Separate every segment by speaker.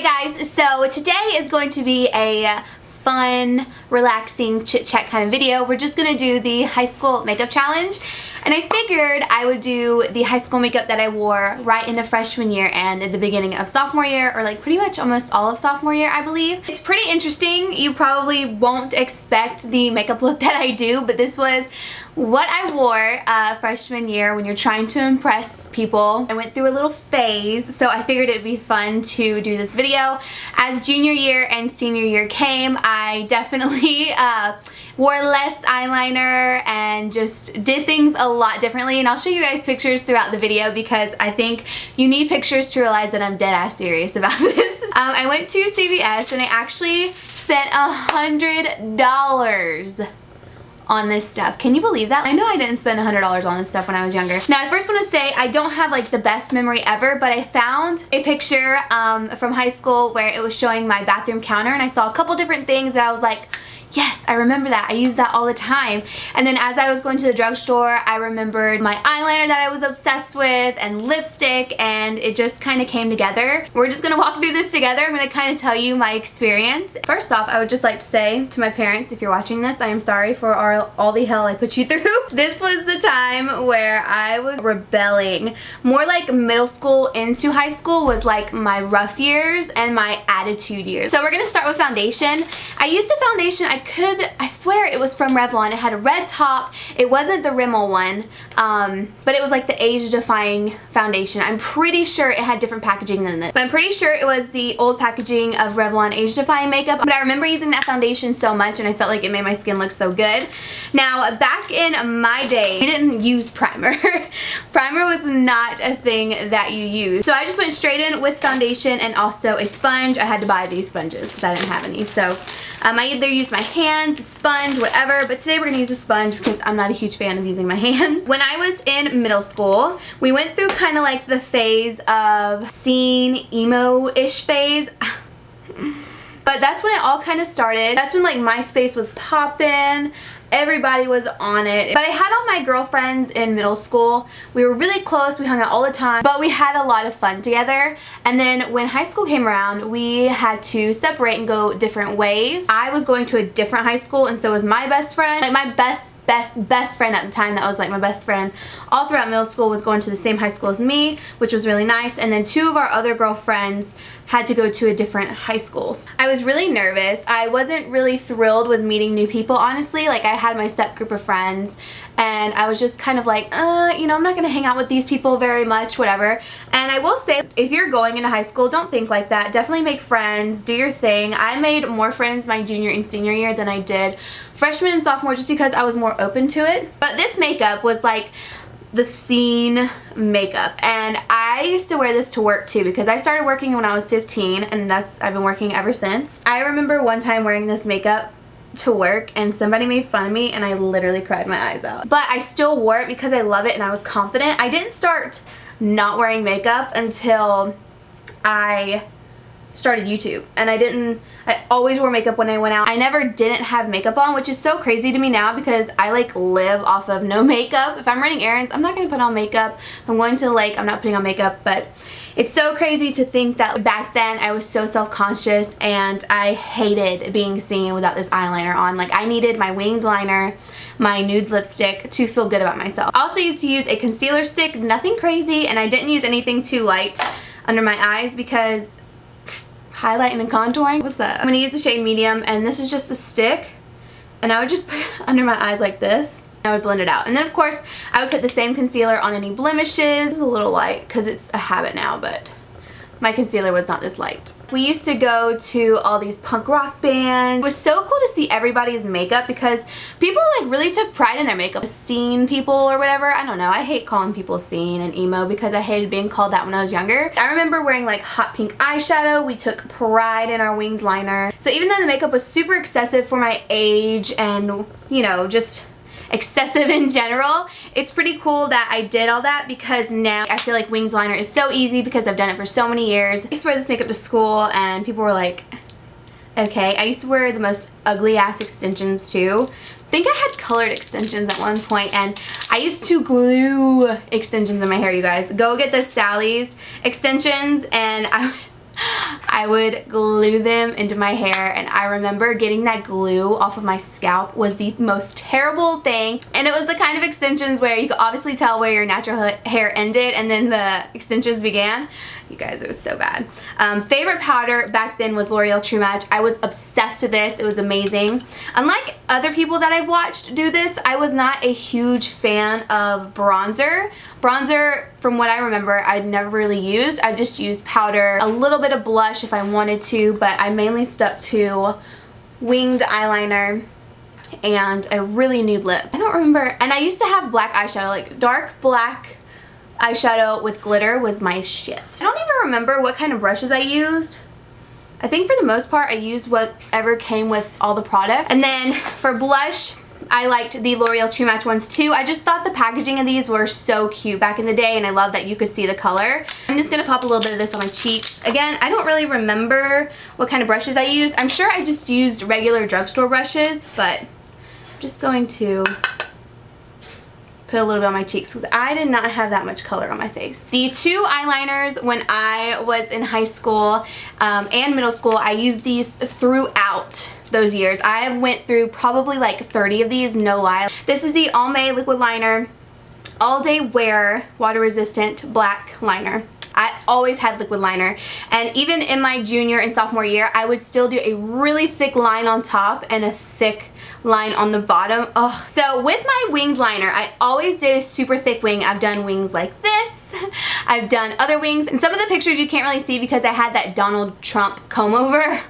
Speaker 1: Hey guys, so today is going to be a fun, relaxing chit-chat kind of video. We're just gonna do the high school makeup challenge, and I figured I would do the high school makeup that I wore right into freshman year and at the beginning of sophomore year, or like pretty much almost all of sophomore year, I believe. It's pretty interesting. You probably won't expect the makeup look that I do, but this was what I wore freshman year when you're trying to impress people. I went through a little phase, so I figured it'd be fun to do this video. As junior year and senior year came, I definitely wore less eyeliner and just did things a lot differently, and I'll show you guys pictures throughout the video because I think you need pictures to realize that I'm dead ass serious about this. I went to CVS and I actually spent $100 on this stuff. Can you believe that? I know I didn't spend $100 on this stuff when I was younger. Now I first want to say I don't have like the best memory ever, but I found a picture from high school where it was showing my bathroom counter, and I saw a couple different things that I was like, yes, I remember that. I use that all the time. And then as I was going to the drugstore, I remembered my eyeliner that I was obsessed with and lipstick, and it just kind of came together. We're just going to walk through this together. I'm going to kind of tell you my experience. First off, I would just like to say to my parents, if you're watching this, I am sorry for all the hell I put you through. This was the time where I was rebelling. More like middle school into high school was like my rough years and my attitude years. So we're going to start with foundation. I used a foundation, I swear it was from Revlon. It had a red top. It wasn't the Rimmel one, but it was like the age-defying foundation. I'm pretty sure it had different packaging than this, but I'm pretty sure it was the old packaging of Revlon age-defying makeup. But I remember using that foundation so much, and I felt like it made my skin look so good. Now, back in my day, I didn't use primer. Primer was not a thing that you use. So I just went straight in with foundation and also a sponge. I had to buy these sponges because I didn't have any. So I either used my hands, a sponge, whatever, but today we're going to use a sponge because I'm not a huge fan of using my hands. When I was in middle school, we went through kind of like the phase of scene emo-ish phase. But that's when it all kind of started. That's when like MySpace was poppin'. Everybody was on it. But I had all my girlfriends in middle school. We were really close. We hung out all the time. But we had a lot of fun together. And then when high school came around, we had to separate and go different ways. I was going to a different high school, and so was my best friend. Like my best friend at the time, that was like my best friend all throughout middle school, was going to the same high school as me, which was really nice. And then two of our other girlfriends had to go to a different high schools. I was really nervous. I wasn't really thrilled with meeting new people, honestly. Like I had my set group of friends, and I was just kind of like, you know, I'm not gonna hang out with these people very much, whatever. And I will say, if you're going into high school, don't think like that. Definitely make friends, do your thing. I made more friends my junior and senior year than I did freshman and sophomore, just because I was more open to it. But this makeup was like the scene makeup, and I used to wear this to work too because I started working when I was 15, and I've been working ever since. I remember one time wearing this makeup to work and somebody made fun of me and I literally cried my eyes out. But I still wore it because I love it and I was confident. I didn't start not wearing makeup until I started YouTube, and I always wore makeup when I went out. I never didn't have makeup on, which is so crazy to me now because I like live off of no makeup. If I'm running errands, I'm not going to put on makeup. I'm going to I'm not putting on makeup, but it's so crazy to think that back then I was so self-conscious and I hated being seen without this eyeliner on. Like I needed my winged liner, my nude lipstick to feel good about myself. I also used to use a concealer stick, nothing crazy, and I didn't use anything too light under my eyes because highlighting and contouring. What's that? I'm going to use the shade medium, and this is just a stick, and I would just put it under my eyes like this. I would blend it out, and then of course I would put the same concealer on any blemishes. It's a little light because it's a habit now, but my concealer was not this light. We used to go to all these punk rock bands. It was so cool to see everybody's makeup because people like really took pride in their makeup. Scene people or whatever. I don't know. I hate calling people scene and emo because I hated being called that when I was younger. I remember wearing like hot pink eyeshadow. We took pride in our winged liner. So even though the makeup was super excessive for my age and, you know, just excessive in general, it's pretty cool that I did all that because now I feel like winged liner is so easy because I've done it for so many years. I used to wear this makeup to school and people were like, okay. I used to wear the most ugly ass extensions too. I think I had colored extensions at one point, and I used to glue extensions in my hair, you guys. Go get the Sally's extensions, and I I would glue them into my hair, and I remember getting that glue off of my scalp was the most terrible thing. And it was the kind of extensions where you could obviously tell where your natural hair ended and then the extensions began. You guys, it was so bad. Favorite powder back then was L'Oreal True Match. I was obsessed with this. It was amazing. Unlike other people that I've watched do this, I was not a huge fan of bronzer. Bronzer, from what I remember, I'd never really used. I just used powder, a little bit of blush if I wanted to, but I mainly stuck to winged eyeliner and a really nude lip. I don't remember, and I used to have black eyeshadow, like dark black eyeshadow with glitter was my shit. I don't even remember what kind of brushes I used. I think for the most part I used whatever came with all the products. And then for blush, I liked the L'Oreal True Match ones too. I just thought the packaging of these were so cute back in the day, and I love that you could see the color. I'm just gonna pop a little bit of this on my cheeks. Again, I don't really remember what kind of brushes I used. I'm sure I just used regular drugstore brushes, but I'm just going to put a little bit on my cheeks because I did not have that much color on my face. The two eyeliners when I was in high school and middle school, I used these throughout those years. I went through probably like 30 of these, no lie. This is the Almay liquid liner, all day wear, water resistant black liner. I always had liquid liner, and even in my junior and sophomore year, I would still do a really thick line on top and a thick line on the bottom. Ugh. So with my winged liner, I always did a super thick wing. I've done wings like this. I've done other wings. And some of the pictures you can't really see because I had that Donald Trump comb over.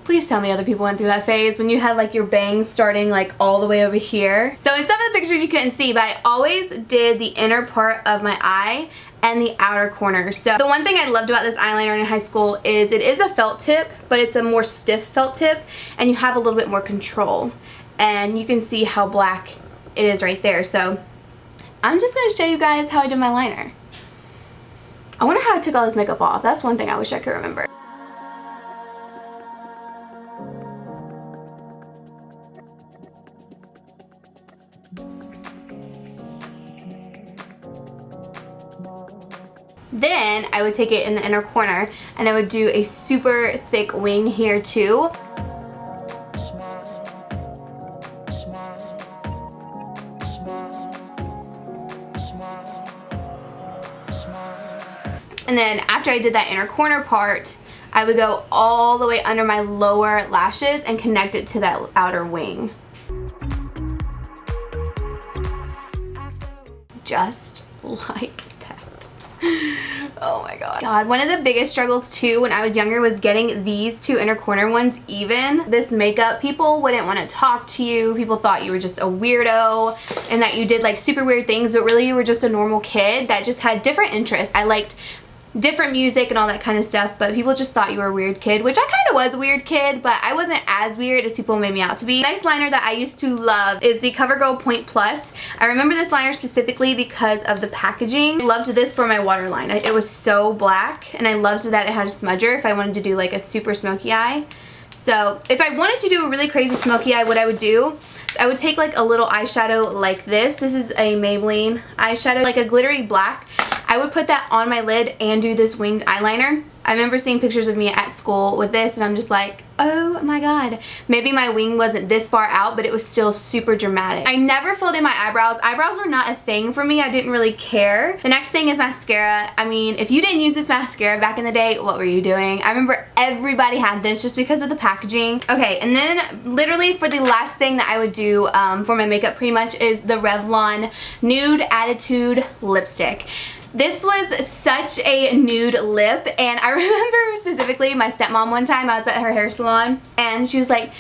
Speaker 1: Please tell me other people went through that phase when you had like your bangs starting like all the way over here. So in some of the pictures you couldn't see, but I always did the inner part of my eye and the outer corner. So the one thing I loved about this eyeliner in high school is it is a felt tip, but it's a more stiff felt tip, and you have a little bit more control. And you can see how black it is right there. So I'm just going to show you guys how I did my liner. I wonder how I took all this makeup off. That's one thing I wish I could remember. Then I would take it in the inner corner and I would do a super thick wing here too. And then after I did that inner corner part, I would go all the way under my lower lashes and connect it to that outer wing. Just like that. Oh my god. One of the biggest struggles too when I was younger was getting these two inner corner ones even. This makeup, people wouldn't want to talk to you. People thought you were just a weirdo and that you did like super weird things, but really you were just a normal kid that just had different interests. I liked different music and all that kind of stuff, but people just thought you were a weird kid, which I kind of was a weird kid, but I wasn't as weird as people made me out to be. The next liner that I used to love is the CoverGirl Point Plus. I remember this liner specifically because of the packaging. I loved this for my waterline. It was so black, and I loved that it had a smudger if I wanted to do like a super smoky eye. So if I wanted to do a really crazy smoky eye, what I would do, I would take like a little eyeshadow like this. This is a Maybelline eyeshadow, like a glittery black. I would put that on my lid and do this winged eyeliner. I remember seeing pictures of me at school with this and I'm just like, oh my god. Maybe my wing wasn't this far out, but it was still super dramatic. I never filled in my eyebrows. Eyebrows were not a thing for me. I didn't really care. The next thing is mascara. I mean, if you didn't use this mascara back in the day, what were you doing? I remember everybody had this just because of the packaging. Okay, and then literally for the last thing that I would do for my makeup pretty much is the Revlon Nude Attitude Lipstick. This was such a nude lip, and I remember specifically my stepmom one time, I was at her hair salon, and she was like,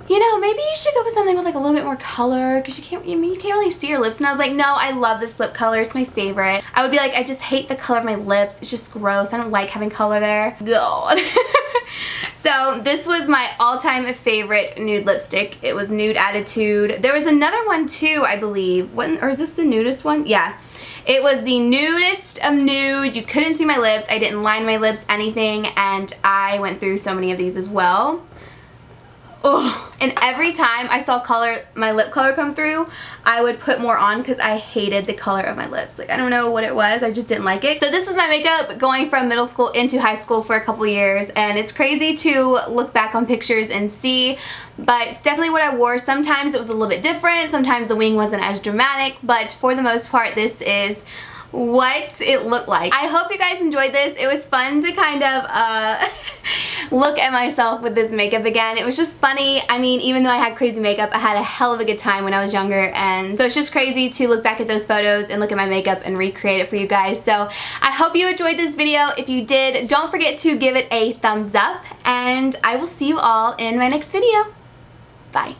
Speaker 1: you know, maybe you should go with something with like a little bit more color because you can't really see your lips. And I was like, no, I love this lip color. It's my favorite. I would be like, I just hate the color of my lips. It's just gross. I don't like having color there. God. So this was my all-time favorite nude lipstick. It was Nude Attitude. There was another one too, I believe. Or is this the nudist one? Yeah. It was the nudest of nude. You couldn't see my lips. I didn't line my lips, anything, and I went through so many of these as well. Oh, and every time I saw my lip color come through, I would put more on because I hated the color of my lips. Like, I don't know what it was, I just didn't like it. So this was my makeup going from middle school into high school for a couple years, and it's crazy to look back on pictures and see, but it's definitely what I wore. Sometimes it was a little bit different, sometimes the wing wasn't as dramatic, but for the most part this is what it looked like. I hope you guys enjoyed this. It was fun to kind of look at myself with this makeup again. It was just funny. I mean, even though I had crazy makeup, I had a hell of a good time when I was younger, and so it's just crazy to look back at those photos and look at my makeup and recreate it for you guys. So I hope you enjoyed this video. If you did, don't forget to give it a thumbs up, and I will see you all in my next video. Bye.